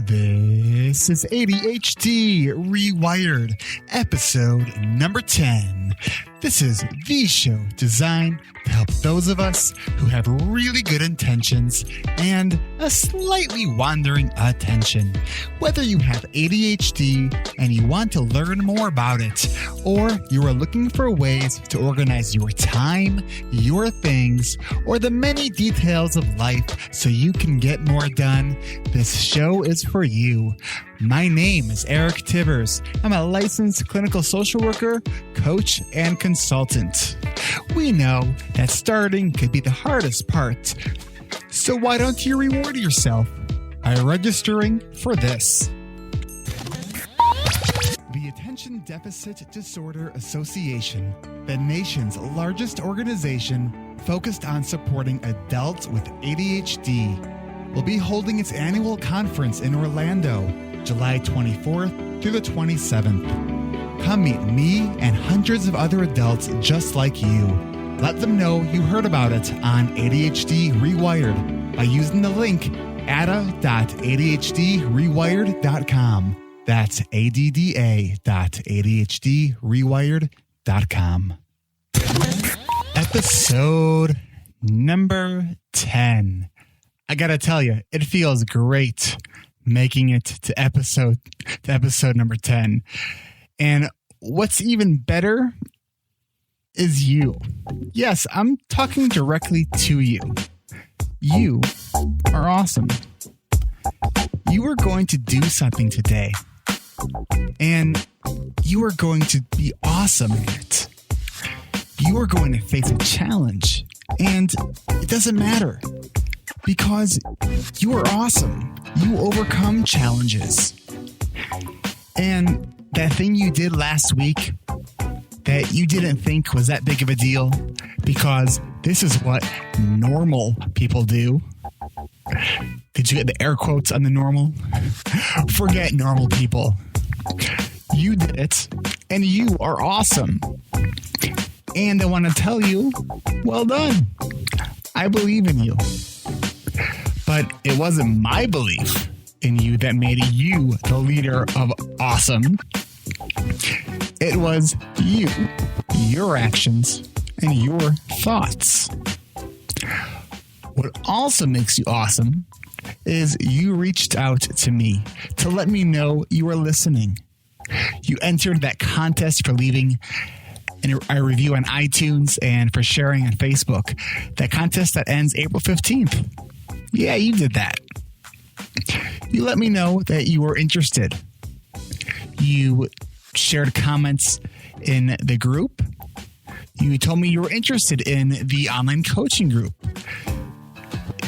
This is ADHD Rewired, episode number 10. This is the show designed to help those of us who have really good intentions and a slightly wandering attention. Whether you have ADHD and you want to learn more about it, or you are looking for ways to organize your time, your things, or the many details of life so you can get more done, this show is for you. My name is Eric Tibbers. I'm a licensed clinical social worker, coach, and consultant. We know that starting could be the hardest part. So why don't you reward yourself by registering for this? The Attention Deficit Disorder Association, the nation's largest organization focused on supporting adults with ADHD, will be holding its annual conference in Orlando, July 24th through the 27th. Come meet me and hundreds of other adults just like you. Let them know you heard about it on ADHD Rewired by using the link ADDA.ADHDrewired.com. That's ADDA.ADHDrewired.com. Episode number 10. I gotta tell you, it feels great making it to episode number 10. And what's even better is you. Yes, I'm talking directly to you. You are awesome. You are going to do something today, and you are going to be awesome at it. You are going to face a challenge, and it doesn't matter because you are awesome. You overcome challenges. And that thing you did last week that you didn't think was that big of a deal because this is what normal people do. Did you get the air quotes on the normal? Forget normal people. You did it, and you are awesome. And I want to tell you, well done. I believe in you. But it wasn't my belief in you that made you the leader of awesome. It was you, your actions, and your thoughts. What also makes you awesome is you reached out to me to let me know you were listening. You entered that contest for leaving a review on iTunes and for sharing on Facebook. That contest that ends April 15th. Yeah, you did that. You let me know that you were interested. You shared comments in the group. You told me you were interested in the online coaching group.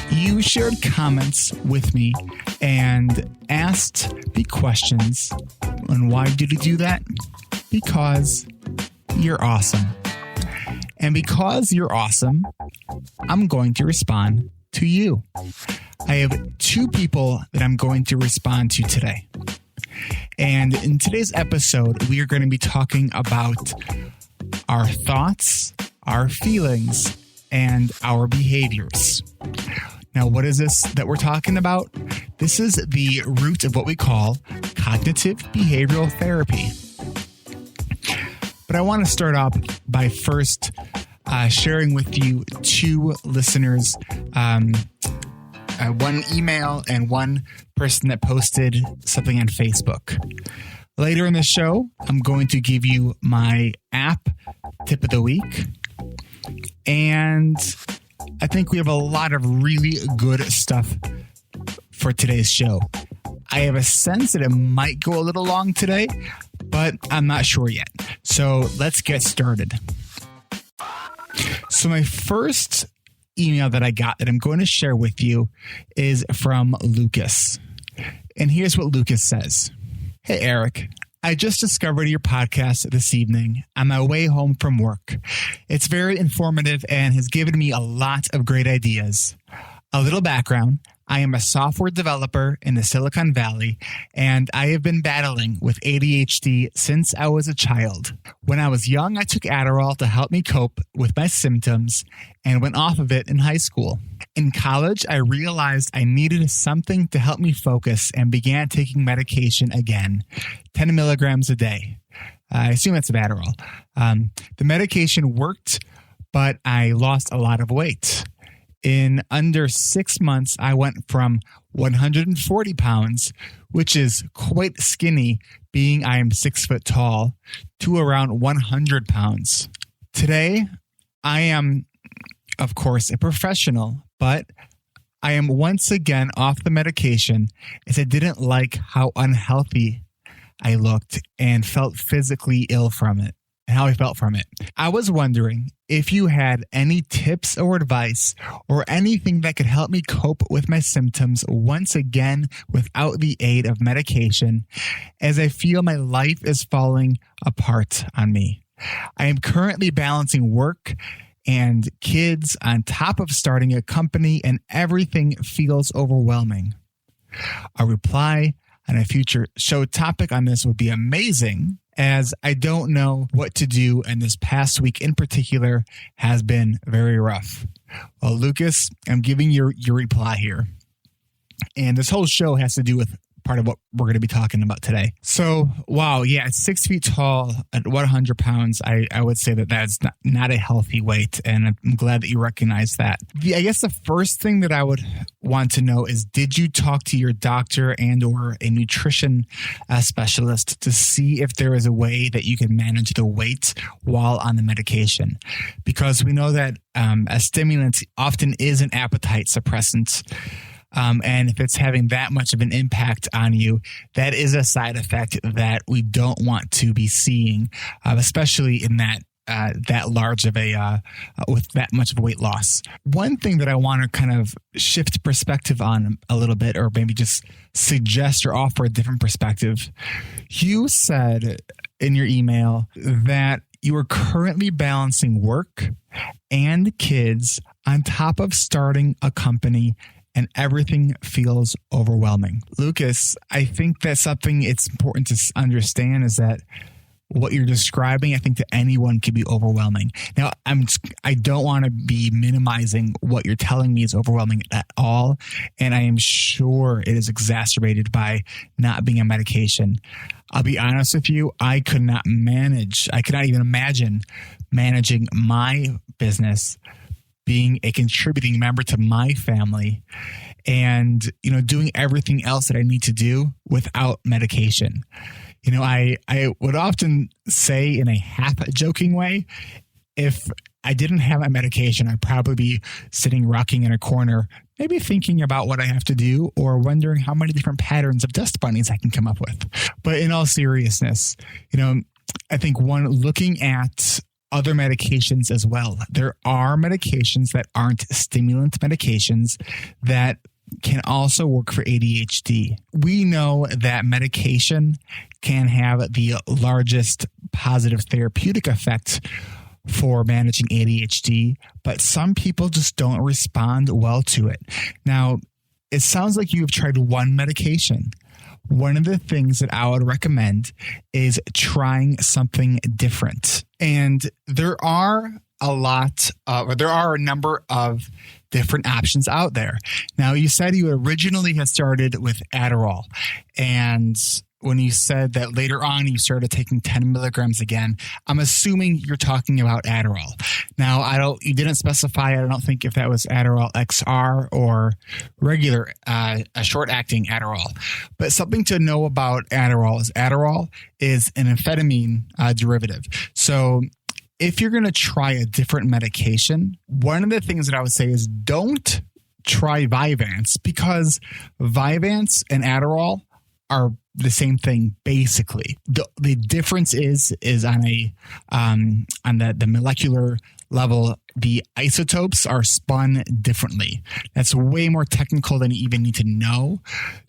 You shared comments with me and asked the questions. And why did you do that? Because you're awesome. And because you're awesome, I'm going to respond to you. I have two people that I'm going to respond to today. And in today's episode, we are going to be talking about our thoughts, our feelings, and our behaviors. Now, what is this that we're talking about? This is the root of what we call cognitive behavioral therapy. But I want to start off by first sharing with you two listeners, one email and one person that posted something on Facebook. Later in the show, I'm going to give you my app tip of the week. And I think we have a lot of really good stuff for today's show. I have a sense that it might go a little long today, but I'm not sure yet. So let's get started. So my first email that I got that I'm going to share with you is from Lucas. And here's what Lucas says. Hey, Eric, I just discovered your podcast this evening on my way home from work. It's very informative and has given me a lot of great ideas. A little background. I am a software developer in the Silicon Valley, and I have been battling with ADHD since I was a child. When I was young, I took Adderall to help me cope with my symptoms and went off of it in high school. In college, I realized I needed something to help me focus and began taking medication again, 10 milligrams a day. I assume that's of Adderall. The medication worked, but I lost a lot of weight. In under 6 months, I went from 140 pounds, which is quite skinny, being I am 6 foot tall, to around 100 pounds. Today, I am, of course, a professional, but I am once again off the medication as I didn't like how unhealthy I looked and felt physically ill from it. How I felt from it. I was wondering if you had any tips or advice or anything that could help me cope with my symptoms once again without the aid of medication, as I feel my life is falling apart on me. I am currently balancing work and kids on top of starting a company, and everything feels overwhelming. A reply on a future show topic on this would be amazing, as I don't know what to do, and this past week in particular has been very rough. Well, Lucas, I'm giving your reply here. And this whole show has to do with part of what we're going to be talking about today. So, wow, yeah, at 6 feet tall, at 100 pounds, I would say that that's not a healthy weight, and I'm glad that you recognize that. I guess the first thing that I would want to know is, did you talk to your doctor and or a nutrition specialist to see if there is a way that you can manage the weight while on the medication? Because we know that a stimulant often is an appetite suppressant. And if it's having that much of an impact on you, that is a side effect that we don't want to be seeing, especially in that large of with that much of a weight loss. One thing that I want to kind of shift perspective on a little bit, or maybe just suggest or offer a different perspective. You said in your email that you are currently balancing work and kids on top of starting a company, and everything feels overwhelming. Lucas, I think that something it's important to understand is that what you're describing, I think to anyone could be overwhelming. Now, I don't want to be minimizing what you're telling me is overwhelming at all. And I am sure it is exacerbated by not being on medication. I'll be honest with you, I could not even imagine managing my business, being a contributing member to my family, and, doing everything else that I need to do without medication. I would often say in a half joking way, if I didn't have my medication, I'd probably be sitting rocking in a corner, maybe thinking about what I have to do or wondering how many different patterns of dust bunnies I can come up with. But in all seriousness, I think looking at other medications as well. There are medications that aren't stimulant medications that can also work for ADHD. We know that medication can have the largest positive therapeutic effect for managing ADHD, but some people just don't respond well to it. Now, it sounds like you've tried one medication. One of the things that I would recommend is trying something different. And there are a number of different options out there. Now, you said you originally had started with Adderall, and when you said that later on you started taking 10 milligrams again, I'm assuming you're talking about Adderall. Now, you didn't specify, I don't think, if that was Adderall XR or regular, a short-acting Adderall. But something to know about Adderall is an amphetamine derivative. So if you're going to try a different medication, one of the things that I would say is don't try Vyvanse, because Vyvanse and Adderall are the same thing, basically. The difference is on the molecular level, the isotopes are spun differently. That's way more technical than you even need to know.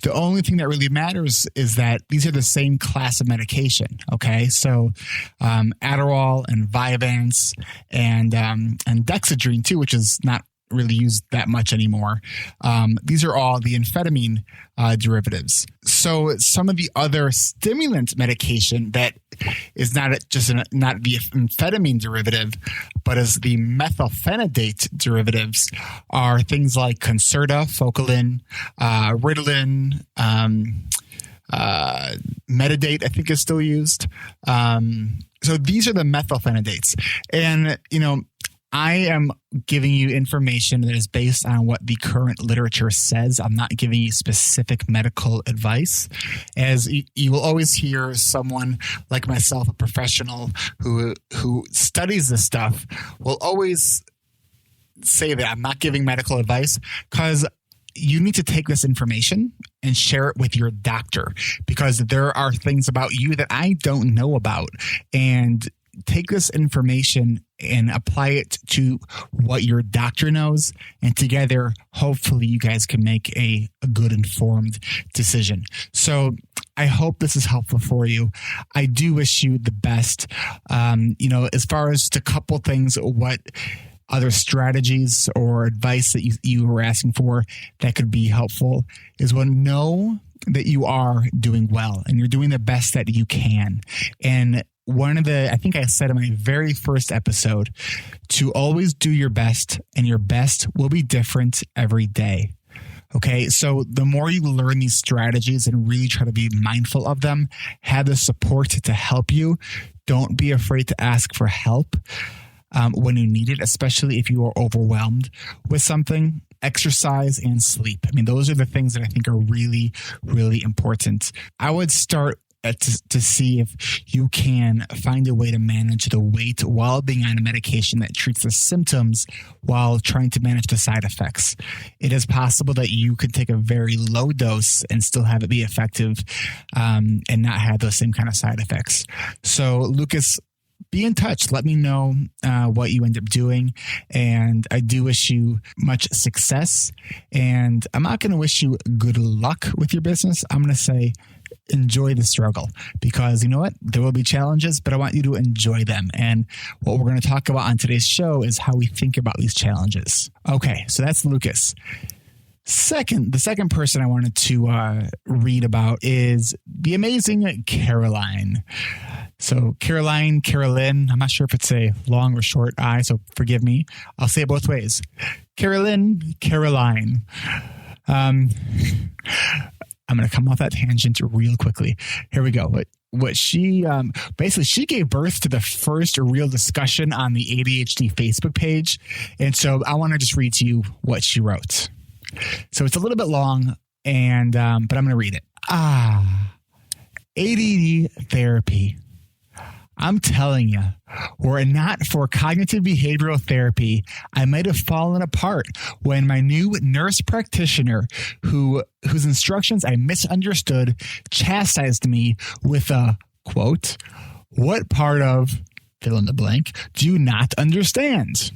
The only thing that really matters is that these are the same class of medication. Okay, so Adderall and Vyvanse and Dexedrine too, which is not really used that much anymore. These are all the amphetamine derivatives. So some of the other stimulant medication that is not not the amphetamine derivative, but is the methylphenidate derivatives are things like Concerta, Focalin, Ritalin, Metadate, I think is still used. So these are the methylphenidates. And, I am giving you information that is based on what the current literature says. I'm not giving you specific medical advice. As you will always hear someone like myself, a professional who studies this stuff, will always say that I'm not giving medical advice, because you need to take this information and share it with your doctor, because there are things about you that I don't know about. And take this information and apply it to what your doctor knows. And together, hopefully you guys can make a good informed decision. So I hope this is helpful for you. I do wish you the best. As far as a couple things, what other strategies or advice that you were asking for that could be helpful is, one, know that you are doing well and you're doing the best that you can. And I think I said in my very first episode, to always do your best, and your best will be different every day. Okay, so the more you learn these strategies and really try to be mindful of them, have the support to help you. Don't be afraid to ask for help when you need it, especially if you are overwhelmed with something. Exercise and sleep. I mean, those are the things that I think are really, really important. I would start to see if you can find a way to manage the weight while being on a medication that treats the symptoms while trying to manage the side effects. It is possible that you could take a very low dose and still have it be effective and not have those same kind of side effects. So, Lucas, be in touch. Let me know what you end up doing. And I do wish you much success. And I'm not going to wish you good luck with your business. I'm going to say enjoy the struggle, because you know what? There will be challenges, but I want you to enjoy them. And what we're going to talk about on today's show is how we think about these challenges. Okay, so that's Lucas. The second person I wanted to read about is the amazing Caroline. So Carolyn, I'm not sure if it's a long or short I, so forgive me. I'll say it both ways. Caroline. I'm going to come off that tangent real quickly. Here we go. What she basically, she gave birth to the first real discussion on the ADHD Facebook page. And so I want to just read to you what she wrote. So it's a little bit long, but I'm going to read it. ADD therapy. I'm telling you, were it not for cognitive behavioral therapy, I might have fallen apart when my new nurse practitioner, whose instructions I misunderstood, chastised me with a, quote, "What part of," fill in the blank, "do you not understand?"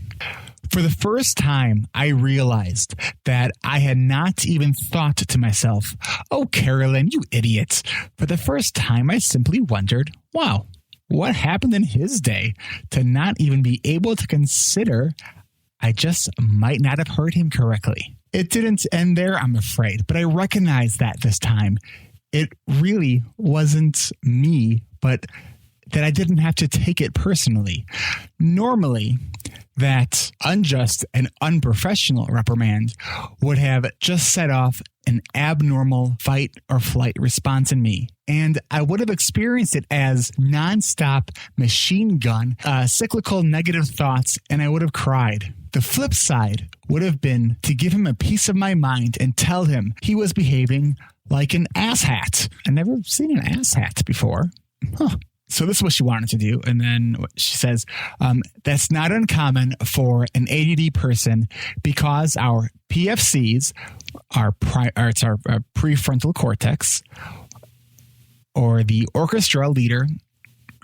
For the first time, I realized that I had not even thought to myself, "Oh, Carolyn, you idiot." For the first time, I simply wondered, wow, what happened in his day to not even be able to consider I just might not have heard him correctly? It didn't end there, I'm afraid, but I recognized that this time it really wasn't me, but that I didn't have to take it personally. Normally, that unjust and unprofessional reprimand would have just set off an abnormal fight or flight response in me. And I would have experienced it as nonstop machine gun, cyclical negative thoughts, and I would have cried. The flip side would have been to give him a piece of my mind and tell him he was behaving like an asshat. I've never seen an asshat before. Huh. So this is what she wanted to do. And then she says, that's not uncommon for an ADD person because our PFCs, our prefrontal cortex, or the orchestra leader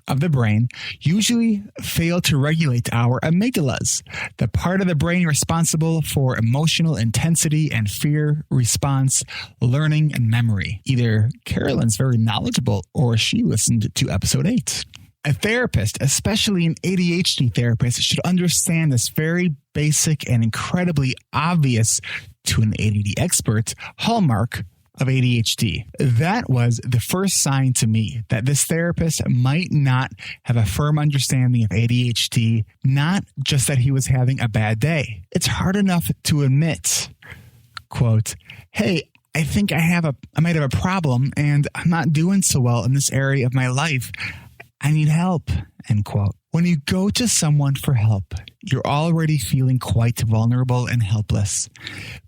of the brain, usually fail to regulate our amygdalas, the part of the brain responsible for emotional intensity and fear response, learning, and memory. Either Carolyn's very knowledgeable or she listened to episode 8. A therapist, especially an ADHD therapist, should understand this very basic and incredibly obvious to an ADD expert hallmark of ADHD. That was the first sign to me that this therapist might not have a firm understanding of ADHD, not just that he was having a bad day. It's hard enough to admit, quote, hey, I think I might have a problem and I'm not doing so well in this area of my life. I need help, end quote. When you go to someone for help, you're already feeling quite vulnerable and helpless.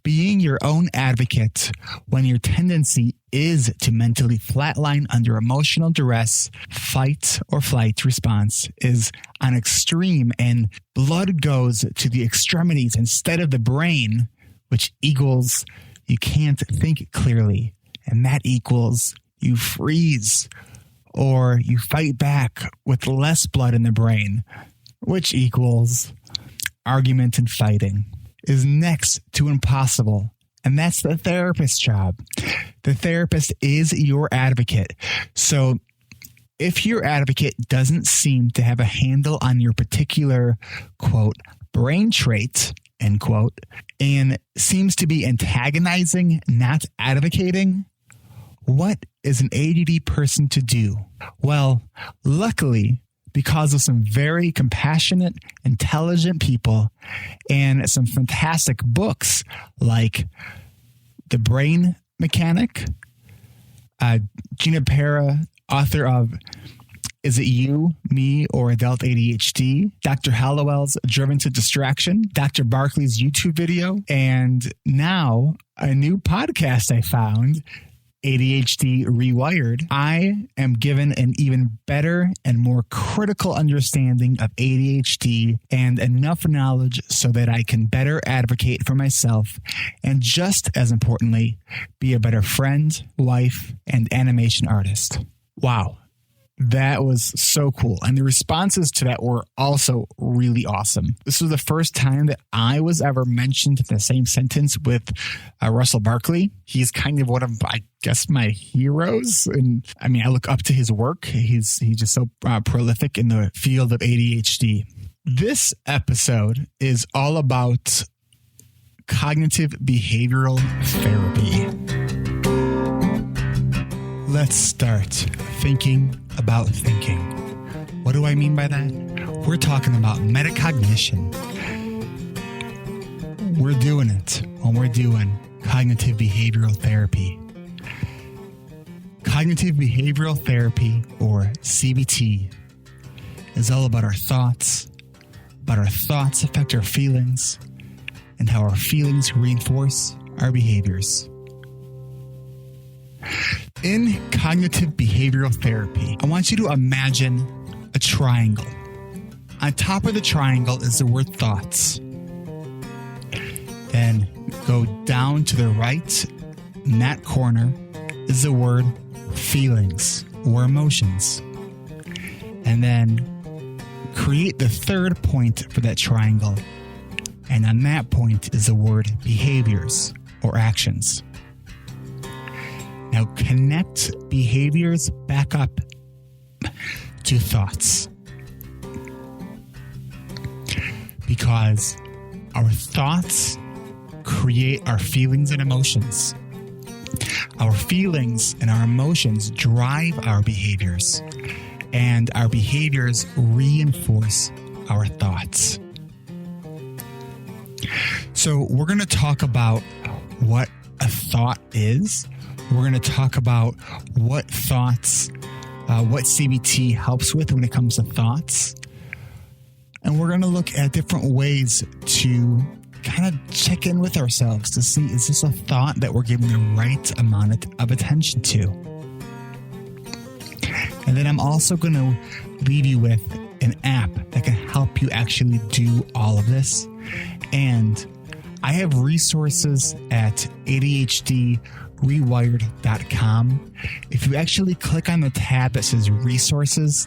Being your own advocate when your tendency is to mentally flatline under emotional duress, fight or flight response is an extreme, and blood goes to the extremities instead of the brain, which equals you can't think clearly, and that equals you freeze. Or you fight back with less blood in the brain, which equals argument and fighting, is next to impossible. And that's the therapist's job. The therapist is your advocate. So if your advocate doesn't seem to have a handle on your particular, quote, brain trait, end quote, and seems to be antagonizing, not advocating, what is an ADD person to do? Well, luckily, because of some very compassionate, intelligent people and some fantastic books like The Brain Mechanic, Gina Pera, author of Is It You, Me, or Adult ADHD? Dr. Hallowell's Driven to Distraction, Dr. Barkley's YouTube video, and now a new podcast I found, ADHD Rewired, I am given an even better and more critical understanding of ADHD and enough knowledge so that I can better advocate for myself and, just as importantly, be a better friend, wife, and animation artist. Wow. That was so cool. And the responses to that were also really awesome. This was the first time that I was ever mentioned in the same sentence with Russell Barkley. He's kind of one of, I guess, my heroes. And I mean, I look up to his work. He's just so prolific in the field of ADHD. This episode is all about cognitive behavioral therapy. Let's start thinking about thinking. What do I mean by that? We're talking about metacognition. We're doing it when we're doing cognitive behavioral therapy. Cognitive behavioral therapy, or CBT, is all about our thoughts affect our feelings, and how our feelings reinforce our behaviors. In cognitive behavioral therapy, I want you to imagine a triangle. On top of the triangle is the word thoughts. Then go down to the right. In that corner is the word feelings or emotions. And then create the third point for that triangle. And on that point is the word behaviors or actions. Now connect behaviors back up to thoughts. Because our thoughts create our feelings and emotions. Our feelings and our emotions drive our behaviors, and our behaviors reinforce our thoughts. So we're going to talk about what a thought is. We're going to talk about what thoughts, what CBT helps with when it comes to thoughts. And we're going to look at different ways to kind of check in with ourselves to see, is this a thought that we're giving the right amount of attention to? And then I'm also going to leave you with an app that can help you actually do all of this. And I have resources at ADHDrewired.com. If you actually click on the tab that says resources,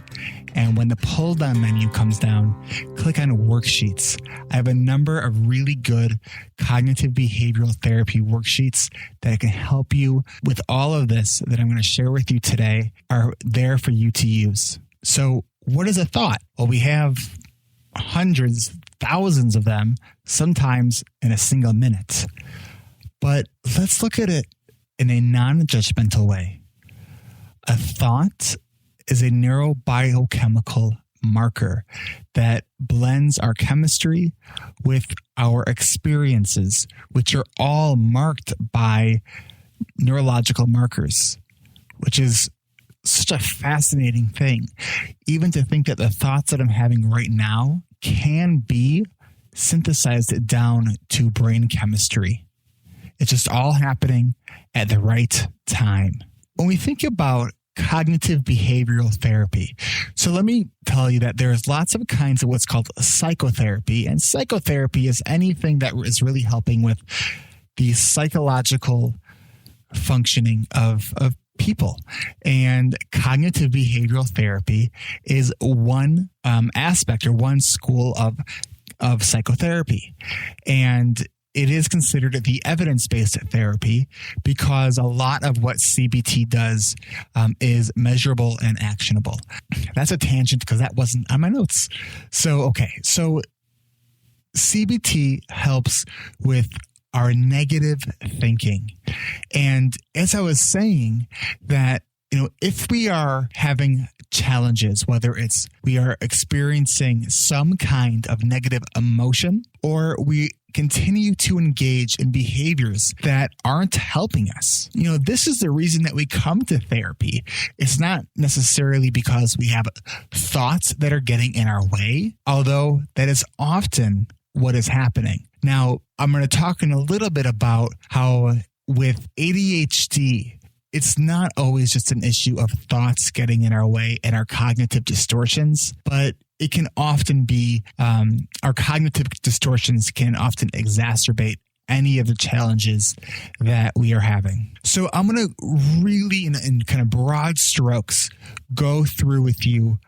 and when the pull down menu comes down, click on worksheets. I have a number of really good cognitive behavioral therapy worksheets that can help you with all of this that I'm going to share with you today, are there for you to use. So what is a thought? Well, we have hundreds, thousands of them. sometimes in a single minute. But let's look at it in a non-judgmental way. A thought is a neurobiochemical marker that blends our chemistry with our experiences, which are all marked by neurological markers, which is such a fascinating thing. Even to think that the thoughts that I'm having right now can be synthesized down to brain chemistry. It's just all happening at the right time. When we think about cognitive behavioral therapy, so let me tell you that there's lots of kinds of what's called psychotherapy. And psychotherapy is anything that is really helping with the psychological functioning of people. And cognitive behavioral therapy is one aspect or one school of psychotherapy. And it is considered the evidence-based therapy because a lot of what CBT does is measurable and actionable. That's a tangent because that wasn't on my notes. So CBT helps with our negative thinking. And as I was saying that, if we are having challenges, whether it's we are experiencing some kind of negative emotion or we continue to engage in behaviors that aren't helping us, this is the reason that we come to therapy. It's not necessarily because we have thoughts that are getting in our way, although that is often what is happening. Now, I'm going to talk in a little bit about how with ADHD, it's not always just an issue of thoughts getting in our way and our cognitive distortions, but it can often be our cognitive distortions can often exacerbate any of the challenges that we are having. So I'm going to really, in kind of broad strokes, go through with you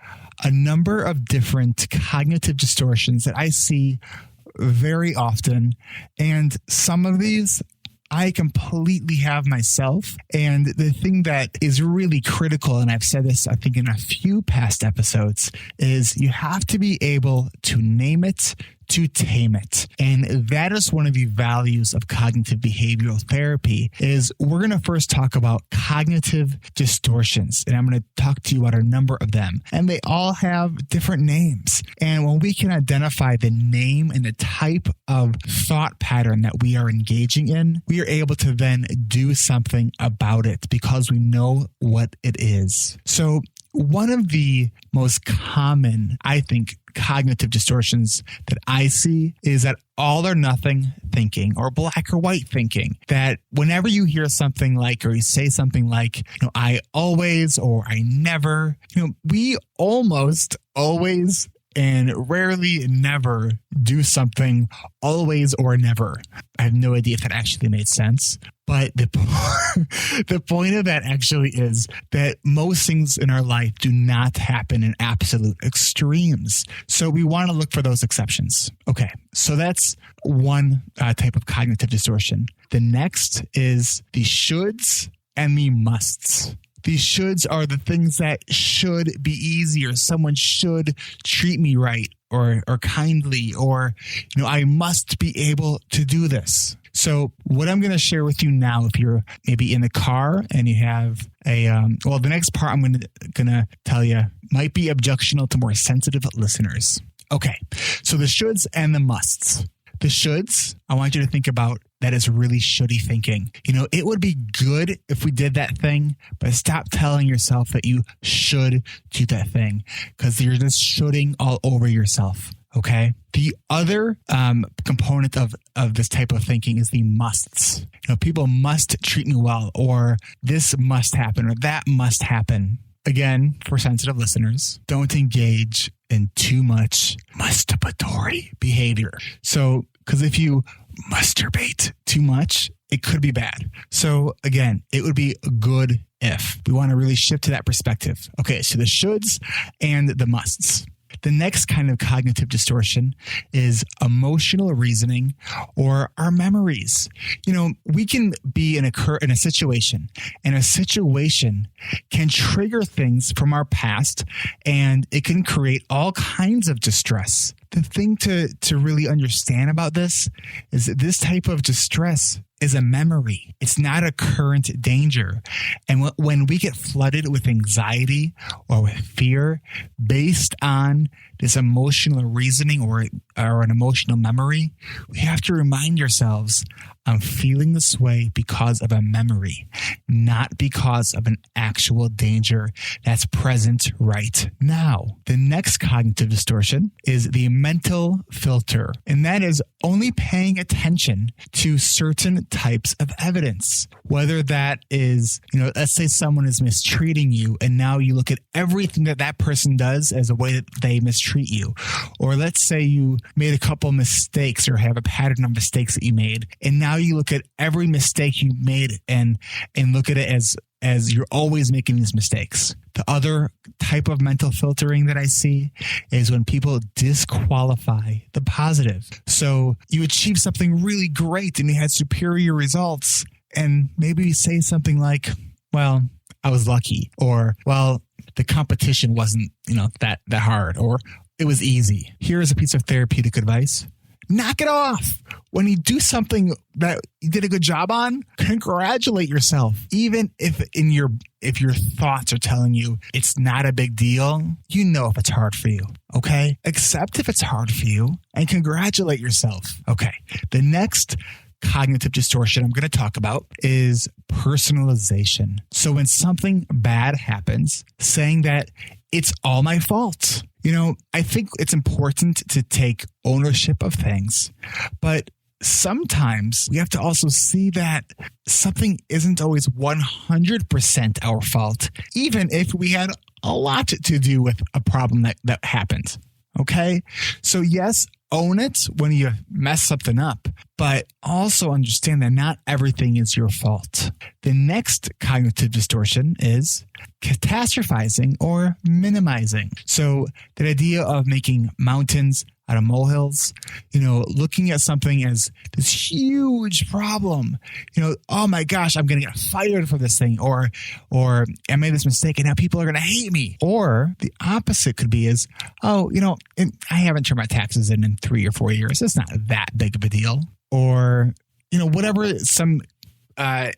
a number of different cognitive distortions that I see very often. And some of these I completely have myself. And the thing that is really critical, and I've said this, I think, in a few past episodes, is you have to be able to name it, to tame it. And that is one of the values of cognitive behavioral therapy is we're going to first talk about cognitive distortions. And I'm going to talk to you about a number of them. And they all have different names. And when we can identify the name and the type of thought pattern that we are engaging in, we are able to then do something about it because we know what it is. So one of the most common, I think, cognitive distortions that I see is that all or nothing thinking or black or white thinking. That whenever you hear something like, or you say something like, I always or I never, we almost always and rarely never do something always or never. I have no idea if that actually made sense. But the point of that actually is that most things in our life do not happen in absolute extremes. So we want to look for those exceptions. Okay, so that's one type of cognitive distortion. The next is the shoulds and the musts. These shoulds are the things that should be easier. Someone should treat me right or kindly, or, I must be able to do this. So what I'm going to share with you now, if you're maybe in the car and you have the next part I'm going to tell you might be objectionable to more sensitive listeners. Okay, so the shoulds and the musts. The shoulds, I want you to think about that as really shouldy thinking. It would be good if we did that thing, but stop telling yourself that you should do that thing because you're just shoulding all over yourself. Okay. The other component of this type of thinking is the musts. People must treat me well, or this must happen, or that must happen. Again, for sensitive listeners, don't engage in too much masturbatory behavior. So, because if you masturbate too much, it could be bad. So again, it would be good if we want to really shift to that perspective. Okay, so the shoulds and the musts. The next kind of cognitive distortion is emotional reasoning or our memories. We can be in a situation, and a situation can trigger things from our past, and it can create all kinds of distress. the thing to really understand about this is that this type of distress is a memory. It's not a current danger. And when we get flooded with anxiety or with fear based on this emotional reasoning or an emotional memory, we have to remind ourselves, I'm feeling this way because of a memory, not because of an actual danger that's present right now. The next cognitive distortion is the mental filter, and that is only paying attention to certain types of evidence, whether that is, let's say someone is mistreating you and now you look at everything that person does as a way that they mistreat you. Or let's say you made a couple mistakes or have a pattern of mistakes that you made, and now you look at every mistake you made and look at it as you're always making these mistakes. The other type of mental filtering that I see is when people disqualify the positive. So you achieve something really great and you had superior results, and maybe you say something like, well, I was lucky, or, well, the competition wasn't, that hard, or it was easy. Here's a piece of therapeutic advice. Knock it off. When you do something that you did a good job on, congratulate yourself. Even if your thoughts are telling you it's not a big deal, if it's hard for you, okay? Accept if it's hard for you and congratulate yourself. Okay. The next cognitive distortion I'm going to talk about is personalization. So when something bad happens, saying that it's all my fault. I think it's important to take ownership of things, but sometimes we have to also see that something isn't always 100% our fault, even if we had a lot to do with a problem that happened. Okay? So yes, own it when you mess something up, but also understand that not everything is your fault. The next cognitive distortion is catastrophizing or minimizing. So the idea of making mountains out of molehills, looking at something as this huge problem, oh my gosh, I'm going to get fired for this thing, or I made this mistake and now people are going to hate me. Or the opposite could be is, I haven't turned my taxes in 3 or 4 years. It's not that big of a deal. Or, whatever, some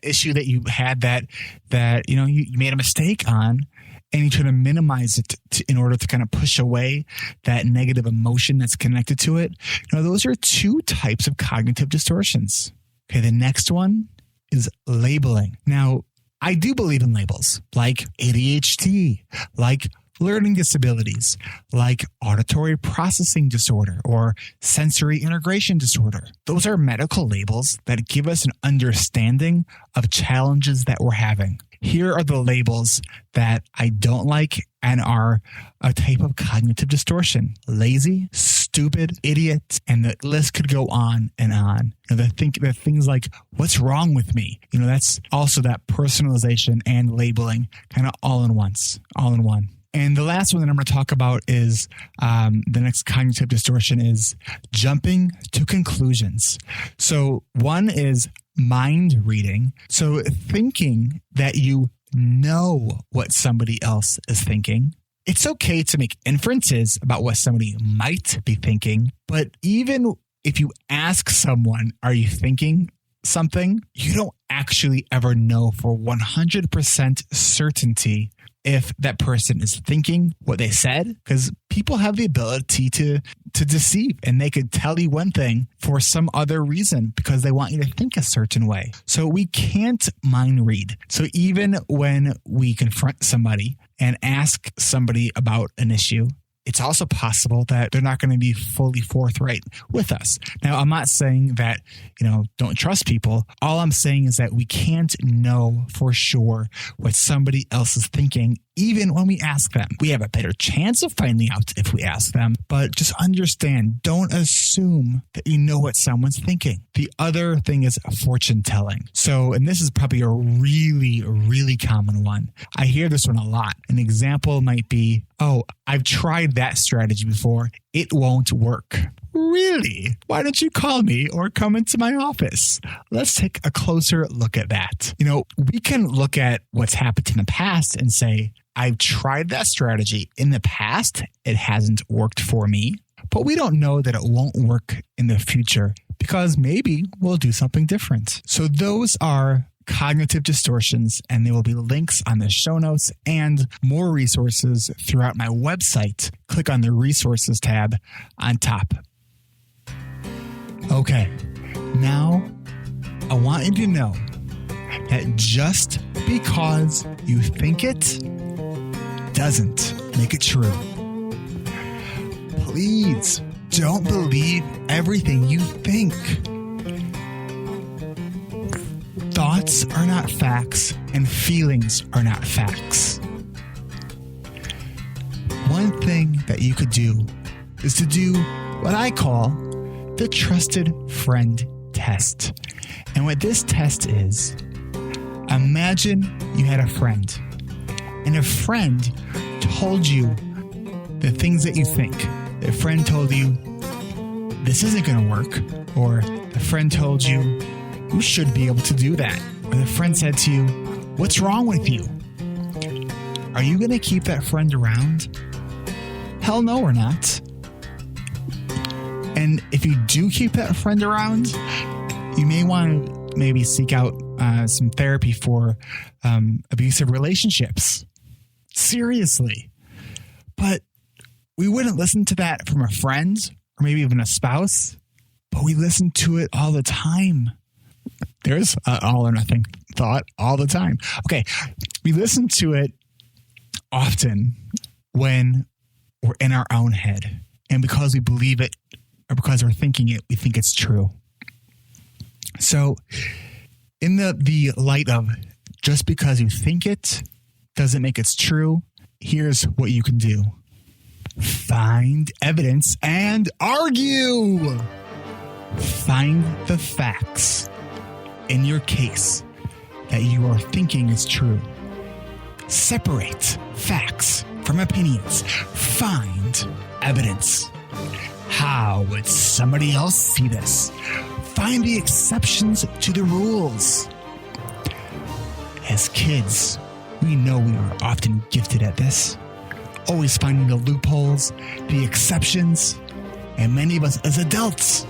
issue that you had that you made a mistake on, and you try to minimize it in order to kind of push away that negative emotion that's connected to it. Those are two types of cognitive distortions. Okay, the next one is labeling. Now, I do believe in labels like ADHD, like learning disabilities, like auditory processing disorder or sensory integration disorder. Those are medical labels that give us an understanding of challenges that we're having. Here are the labels that I don't like and are a type of cognitive distortion: lazy, stupid, idiot, and the list could go on and on. The things like, what's wrong with me? That's also that personalization and labeling kind of all in one. And the last one that I'm going to talk about is the next cognitive distortion is jumping to conclusions. So one is mind reading. So thinking that you know what somebody else is thinking. It's okay to make inferences about what somebody might be thinking, but even if you ask someone, are you thinking something? You don't actually ever know for 100% certainty if that person is thinking what they said, because people have the ability to deceive, and they could tell you one thing for some other reason because they want you to think a certain way. So we can't mind read. So even when we confront somebody and ask somebody about an issue, it's also possible that they're not going to be fully forthright with us. Now, I'm not saying that, don't trust people. All I'm saying is that we can't know for sure what somebody else is thinking, even when we ask them. We have a better chance of finding out if we ask them, but just understand, don't assume that you know what someone's thinking. The other thing is fortune telling. So, and this is probably a really, really common one. I hear this one a lot. An example might be, oh, I've tried that strategy before. It won't work. Really? Why don't you call me or come into my office? Let's take a closer look at that. We can look at what's happened in the past and say, I've tried that strategy. In the past, it hasn't worked for me. but we don't know that it won't work in the future because maybe we'll do something different. So those are cognitive distortions, and there will be links on the show notes and more resources throughout my website. Click on the resources tab on top. Okay, now I want you to know that just because you think it doesn't make it true. Please don't believe everything you think. Thoughts are not facts, and feelings are not facts. One thing that you could do is to do what I call the trusted friend test. And what this test is, imagine you had a friend, and a friend told you the things that you think. The friend told you, this isn't going to work, or the friend told you, you should be able to do that. Or the friend said to you, what's wrong with you? Are you going to keep that friend around? Hell no, we're not. And if you do keep that friend around, you may want to maybe seek out some therapy for abusive relationships. Seriously. But we wouldn't listen to that from a friend or maybe even a spouse, but we listen to it all the time. There's all or nothing thought all the time. Okay, we listen to it often when we're in our own head. And because we believe it or because we're thinking it, we think it's true. So in the light of just because you think it doesn't make it true, here's what you can do. Find evidence and argue. Find the facts in your case that you are thinking is true. Separate facts from opinions. Find evidence. How would somebody else see this? Find the exceptions to the rules. As kids, we know we are often gifted at this, always finding the loopholes, the exceptions, and many of us as adults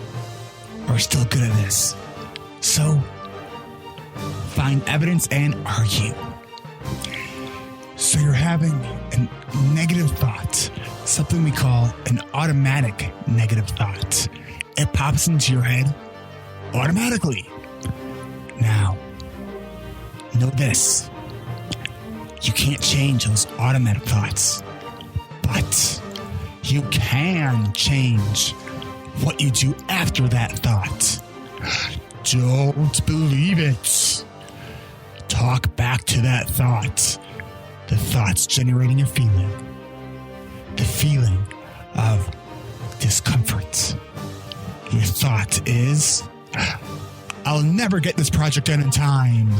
are still good at this. So, find evidence and argue. So you're having a negative thought, something we call an automatic negative thought. It pops into your head automatically. Now, know this. You can't change those automatic thoughts, but you can change what you do after that thought. Don't believe it. Talk back to that thought. The thought's generating a feeling. The feeling of discomfort. Your thought is, I'll never get this project done in time.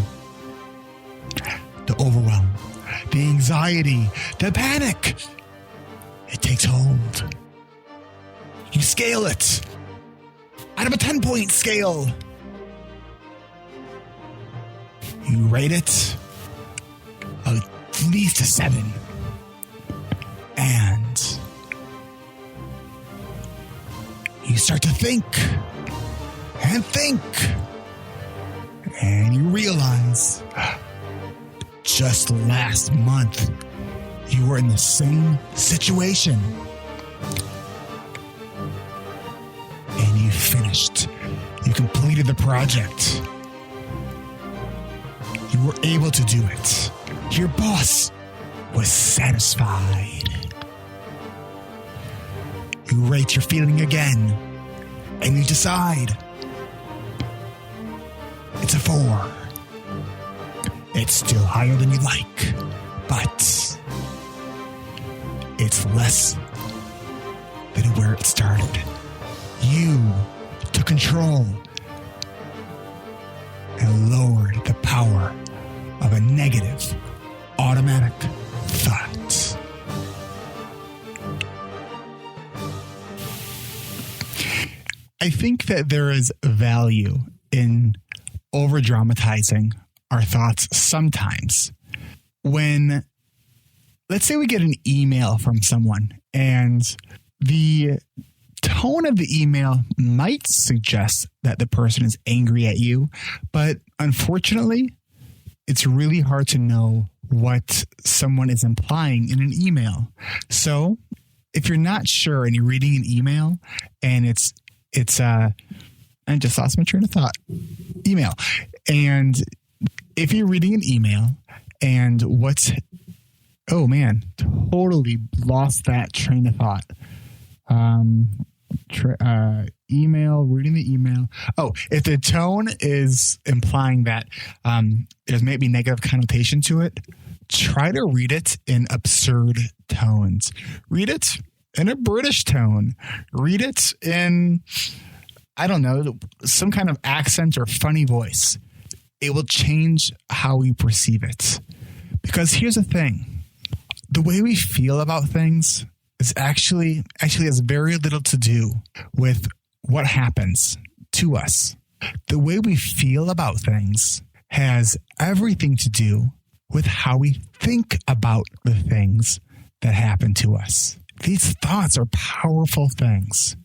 The overwhelm, the anxiety, the panic. It takes hold. You scale it out of a 10-point scale. You rate it at least a 7. And you start to think and think. And you realize just last month you were in the same situation. And you finished. You completed the project. You were able to do it. Your boss was satisfied. You rate your feeling again, and you decide it's a 4. It's still higher than you like, but it's less than where it started. You took control and lowered the power of a negative automatic thought. I think that there is value in over-dramatizing our thoughts sometimes. When, let's say we get an email from someone and the tone of the email might suggest that the person is angry at you, but unfortunately, it's really hard to know what someone is implying in an email. So if you're not sure and you're reading an email and it's I just lost my train of thought. Email. And if you're reading an email and totally lost that train of thought. Reading the email. Oh, if the tone is implying that there's maybe negative connotation to it, try to read it in absurd tones. Read it in a British tone. Read it in, I don't know, some kind of accent or funny voice. It will change how we perceive it. Because here's the thing. The way we feel about things is actually has very little to do with what happens to us. The way we feel about things has everything to do with how we think about the things that happen to us. These thoughts are powerful things.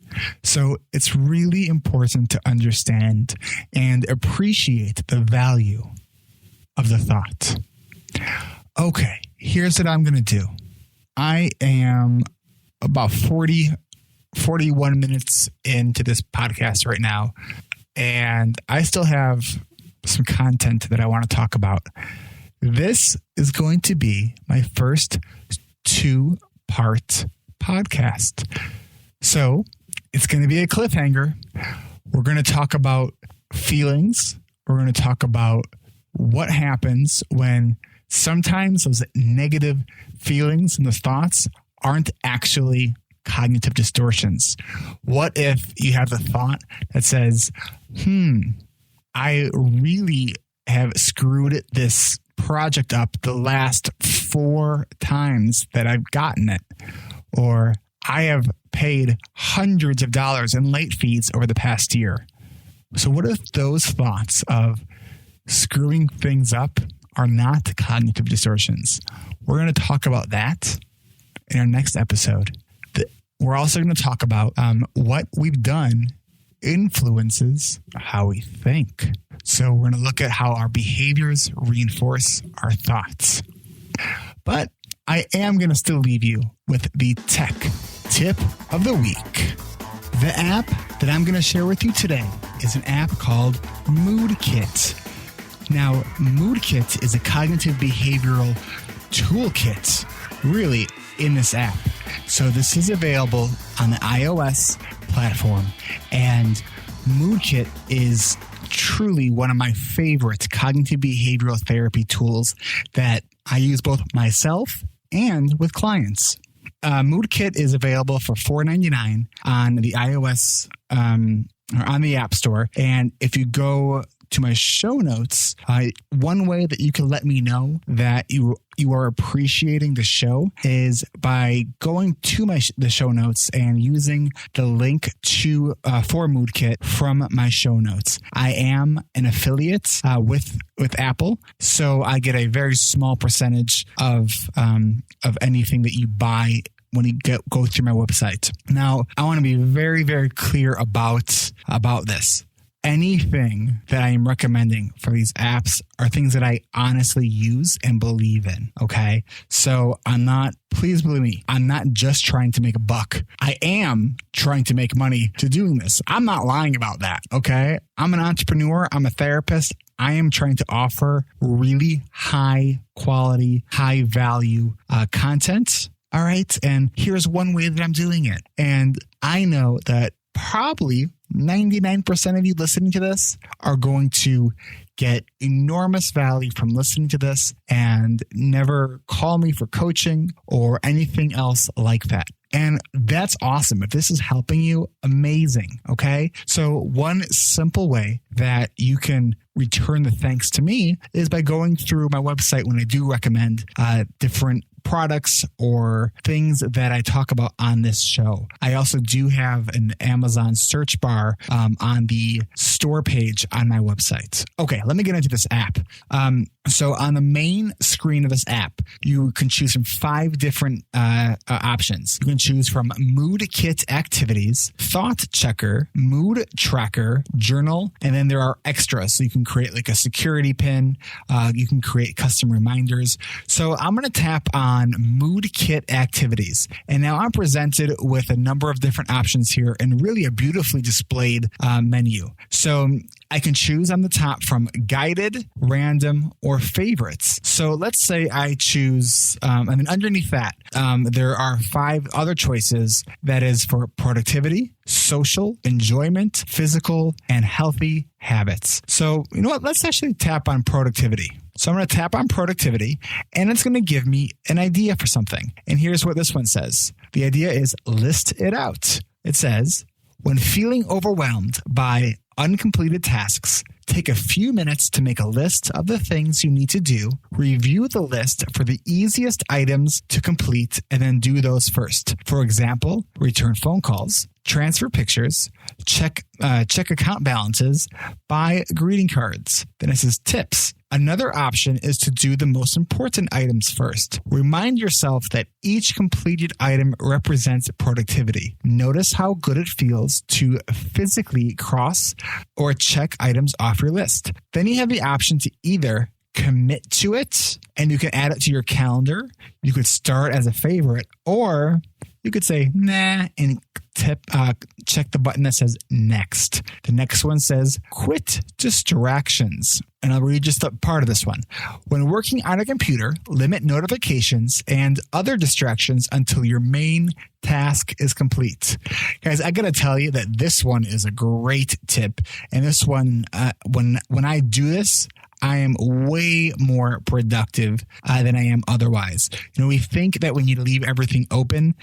So it's really important to understand and appreciate the value of the thought. Okay, here's what I'm going to do. I am about 41 minutes into this podcast right now, and I still have some content that I want to talk about. This is going to be my first 2-part podcast. So it's going to be a cliffhanger. We're going to talk about feelings. We're going to talk about what happens when sometimes those negative feelings and the thoughts aren't actually cognitive distortions. What if you have the thought that says, I really have screwed this project up the last 4 times that I've gotten it, or I have paid hundreds of dollars in late fees over the past year. So what if those thoughts of screwing things up are not cognitive distortions? We're going to talk about that in our next episode. We're also going to talk about what we've done influences how we think. So we're going to look at how our behaviors reinforce our thoughts. But I am going to still leave you with the tech tip of the week. The app that I'm going to share with you today is an app called MoodKit. Now, MoodKit is a cognitive behavioral toolkit, really, in this app. So this is available on the iOS platform, and MoodKit is truly one of my favorite cognitive behavioral therapy tools that I use both myself and with clients. MoodKit is available for $4.99 on the iOS or on the App Store. And if you go to my show notes, one way that you can let me know that you are appreciating the show is by going to the show notes and using the link to for MoodKit from my show notes. I am an affiliate with Apple, so I get a very small percentage of anything that you buy when you go through my website. Now, I want to be very, very clear about this. Anything that I am recommending for these apps are things that I honestly use and believe in. Okay. So please believe me, I'm not just trying to make a buck. I am trying to make money to doing this. I'm not lying about that. Okay. I'm an entrepreneur. I'm a therapist. I am trying to offer really high quality, high value content. All right. And here's one way that I'm doing it. And I know that probably 99% of you listening to this are going to get enormous value from listening to this and never call me for coaching or anything else like that. And that's awesome. If this is helping you, amazing. Okay. So one simple way that you can return the thanks to me is by going through my website when I do recommend different products or things that I talk about on this show. I also do have an Amazon search bar on the store page on my website. Okay, let me get into this app. All So on the main screen of this app, you can choose from 5 different options. You can choose from MoodKit Activities, Thought Checker, Mood Tracker, Journal, and then there are extras. So you can create like a security pin. You can create custom reminders. So I'm going to tap on MoodKit Activities. And now I'm presented with a number of different options here and really a beautifully displayed menu. So I can choose on the top from guided, random, or favorites. So let's say I choose, and then underneath that, there are 5 other choices that is for productivity, social, enjoyment, physical, and healthy habits. So you know what? Let's actually tap on productivity. So I'm going to tap on productivity and it's going to give me an idea for something. And here's what this one says. The idea is list it out. It says, when feeling overwhelmed by uncompleted tasks, take a few minutes to make a list of the things you need to do, review the list for the easiest items to complete, and then do those first. For example, return phone calls, transfer pictures, check account balances, buy greeting cards. Then it says tips. Another option is to do the most important items first. Remind yourself that each completed item represents productivity. Notice how good it feels to physically cross or check items off your list. Then you have the option to either commit to it and you can add it to your calendar. You could start as a favorite, or you could say, nah, and check the button that says next. The next one says quit distractions. And I'll read just a part of this one. When working on a computer, limit notifications and other distractions until your main task is complete. Guys, I got to tell you that this one is a great tip. And this one, when I do this, I am way more productive than I am otherwise. You know, we think that we need to leave everything open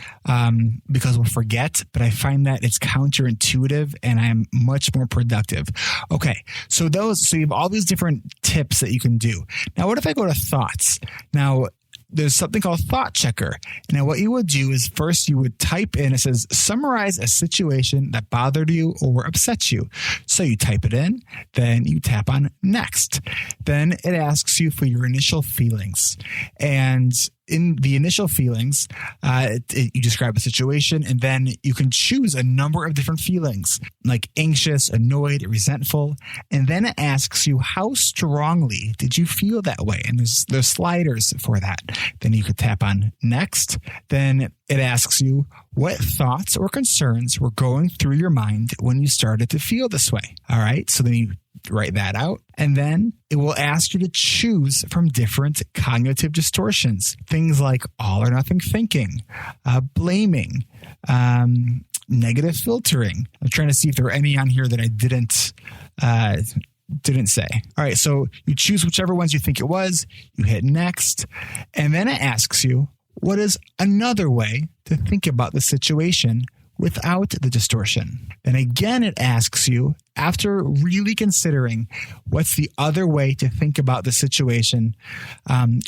because we'll forget, but I find that it's counterintuitive and I'm much more productive. Okay, so you have all these different tips that you can do. Now, what if I go to thoughts? Now, there's something called Thought Checker. And now what you would do is first you would type in, it says, summarize a situation that bothered you or upset you. So you type it in, then you tap on next. Then it asks you for your initial feelings. And in the initial feelings, you describe a situation, and then you can choose a number of different feelings, like anxious, annoyed, resentful. And then it asks you, how strongly did you feel that way? And there's sliders for that. Then you could tap on next. Then it asks you, what thoughts or concerns were going through your mind when you started to feel this way? All right. So then you write that out. And then it will ask you to choose from different cognitive distortions. Things like all or nothing thinking, blaming, negative filtering. I'm trying to see if there are any on here that I didn't say. All right. So you choose whichever ones you think it was. You hit next. And then it asks you, what is another way to think about the situation without the distortion? Then again, it asks you, after really considering what's the other way to think about the situation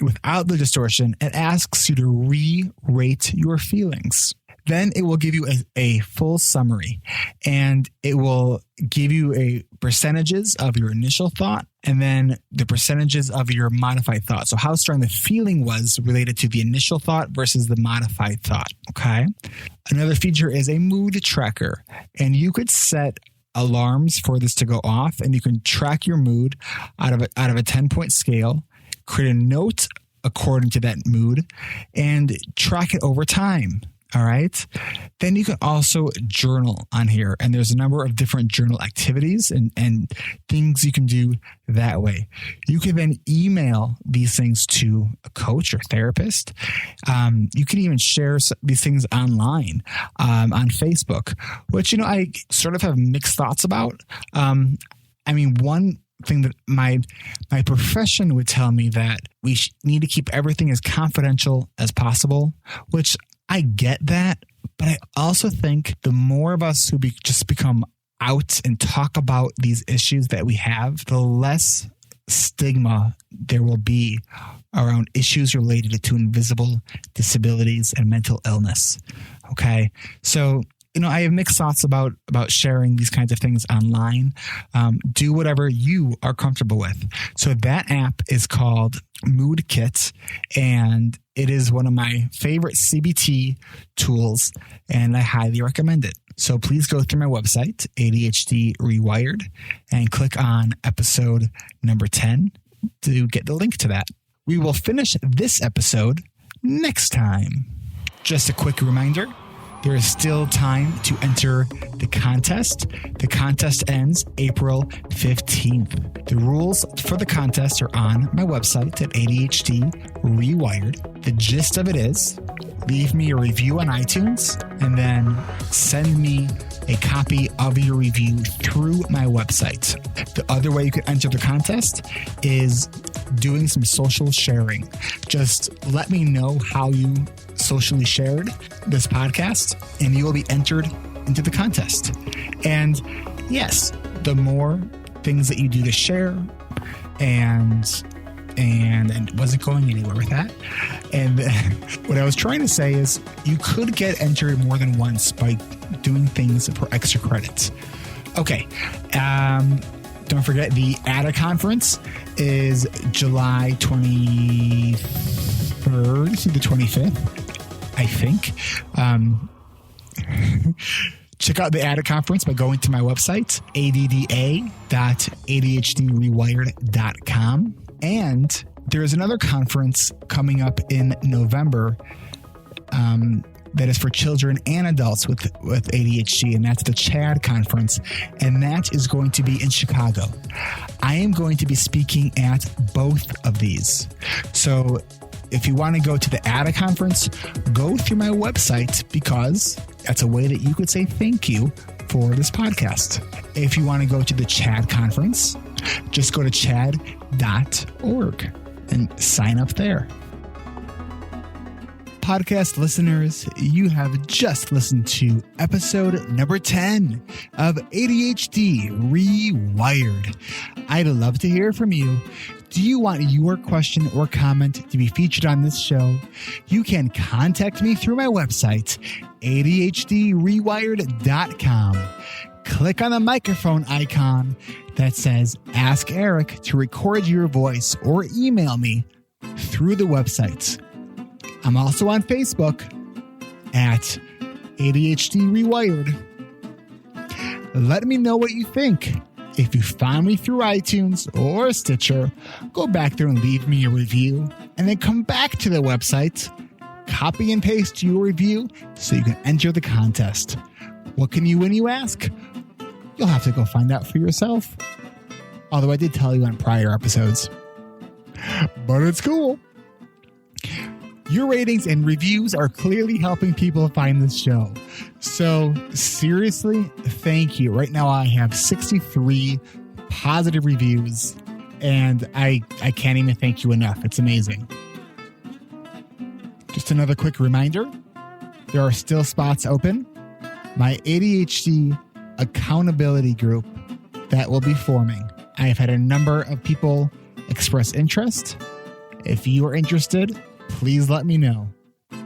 without the distortion, it asks you to re-rate your feelings. Then it will give you a full summary, and it will give you a percentages of your initial thought and then the percentages of your modified thought. So how strong the feeling was related to the initial thought versus the modified thought. Okay. Another feature is a mood tracker, and you could set alarms for this to go off, and you can track your mood out of a 10-point scale, create a note according to that mood, and track it over time. All right. Then you can also journal on here, and there's a number of different journal activities and things you can do that way. You can then email these things to a coach or therapist. You can even share these things online on Facebook, which, you know, I sort of have mixed thoughts about. One thing that my profession would tell me that we need to keep everything as confidential as possible, which I get that, but I also think the more of us who just become out and talk about these issues that we have, the less stigma there will be around issues related to invisible disabilities and mental illness. Okay. So I have mixed thoughts about sharing these kinds of things online. Do whatever you are comfortable with. So that app is called MoodKit, and it is one of my favorite CBT tools, and I highly recommend it. So please go through my website, ADHD Rewired, and click on episode number 10 to get the link to that. We will finish this episode next time. Just a quick reminder, there is still time to enter the contest. The contest ends April 15th. The rules for the contest are on my website at ADHD Rewired. The gist of it is, leave me a review on iTunes and then send me a copy of your review through my website. The other way you can enter the contest is doing some social sharing. Just let me know how you socially shared this podcast and you will be entered into the contest. And yes, the more things that you do to share and wasn't going anywhere with that. And what I was trying to say is you could get entered more than once by doing things for extra credits. Okay. Don't forget the ADDA conference is July 23rd through the 25th, I think. Check out the ADDA conference by going to my website, ADDA.ADHDrewired.com. And there is another conference coming up in November that is for children and adults with ADHD, and that's the CHAD conference, and that is going to be in Chicago. I am going to be speaking at both of these. So if you want to go to the ADDA conference, go through my website because that's a way that you could say thank you for this podcast. If you want to go to the CHAD conference, just go to chad.org and sign up there. Podcast listeners, you have just listened to episode number 10 of ADHD Rewired. I'd love to hear from you. Do you want your question or comment to be featured on this show? You can contact me through my website, ADHDrewired.com. Click on the microphone icon that says Ask Eric to record your voice or email me through the website. I'm also on Facebook at ADHD Rewired. Let me know what you think. If you found me through iTunes or Stitcher, go back there and leave me a review, and then come back to the website, copy and paste your review so you can enter the contest. What can you win, you ask? You'll have to go find out for yourself. Although I did tell you on prior episodes. But it's cool. Your ratings and reviews are clearly helping people find this show. So seriously, thank you. Right now I have 63 positive reviews, and I can't even thank you enough. It's amazing. Just another quick reminder, there are still spots open. My ADHD accountability group that will be forming. I have had a number of people express interest. If you are interested, please let me know.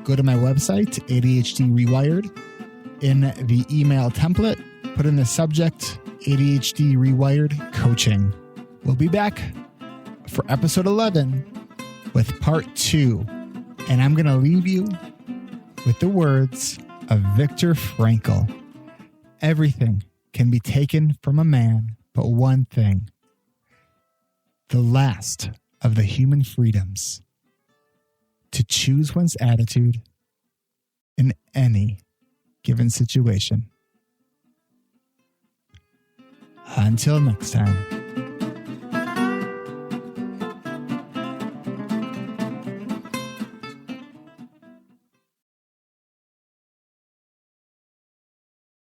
Go to my website, ADHD Rewired. In the email template, put in the subject, ADHD Rewired Coaching. We'll be back for episode 11 with part 2. And I'm going to leave you with the words of Viktor Frankl. Everything can be taken from a man, but one thing. The last of the human freedoms. To choose one's attitude in any given situation. Until next time.